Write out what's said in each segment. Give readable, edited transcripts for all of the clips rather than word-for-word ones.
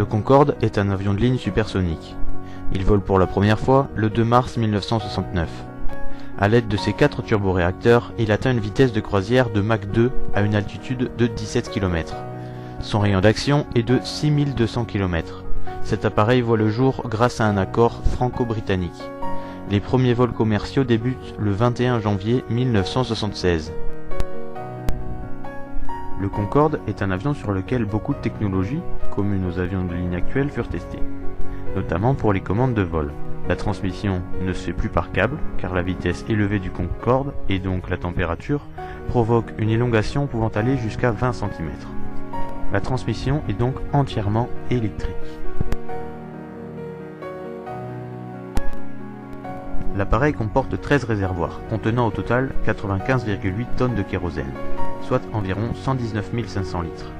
Le Concorde est un avion de ligne supersonique. Il vole pour la première fois le 2 mars 1969. À l'aide de ses 4 turboréacteurs, il atteint une vitesse de croisière de Mach 2 à une altitude de 17 km. Son rayon d'action est de 6200 km. Cet appareil voit le jour grâce à un accord franco-britannique. Les premiers vols commerciaux débutent le 21 janvier 1976. Le Concorde est un avion sur lequel beaucoup de technologies, communes aux avions de ligne actuels, furent testées, notamment pour les commandes de vol. La transmission ne se fait plus par câble, car la vitesse élevée du Concorde, et donc la température, provoque une élongation pouvant aller jusqu'à 20 cm. La transmission est donc entièrement électrique. L'appareil comporte 13 réservoirs, contenant au total 95,8 tonnes de kérosène, soit environ 119 500 litres.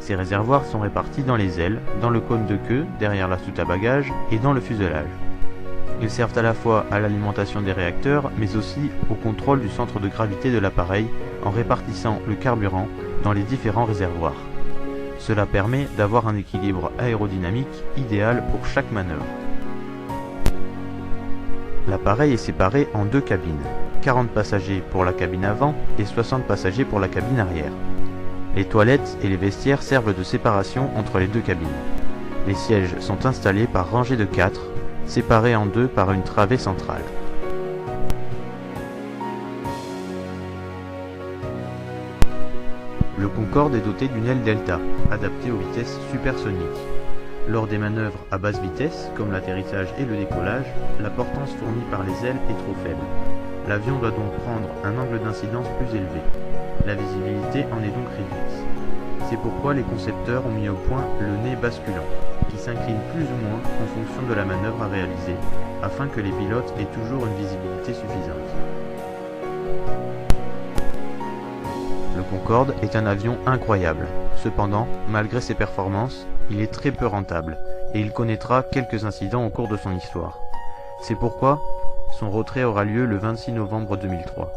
Ces réservoirs sont répartis dans les ailes, dans le cône de queue, derrière la soute à bagages et dans le fuselage. Ils servent à la fois à l'alimentation des réacteurs, mais aussi au contrôle du centre de gravité de l'appareil en répartissant le carburant dans les différents réservoirs. Cela permet d'avoir un équilibre aérodynamique idéal pour chaque manœuvre. L'appareil est séparé en 2 cabines, 40 passagers pour la cabine avant et 60 passagers pour la cabine arrière. Les toilettes et les vestiaires servent de séparation entre les 2 cabines. Les sièges sont installés par rangées de 4, séparés en 2 par une travée centrale. Le Concorde est doté d'une aile delta, adaptée aux vitesses supersoniques. Lors des manœuvres à basse vitesse, comme l'atterrissage et le décollage, la portance fournie par les ailes est trop faible. L'avion doit donc prendre un angle d'incidence plus élevé. La visibilité en est donc réduite. C'est pourquoi les concepteurs ont mis au point le nez basculant, qui s'incline plus ou moins en fonction de la manœuvre à réaliser, afin que les pilotes aient toujours une visibilité suffisante. Le Concorde est un avion incroyable. Cependant, malgré ses performances, il est très peu rentable, et il connaîtra quelques incidents au cours de son histoire. C'est pourquoi son retrait aura lieu le 26 novembre 2003.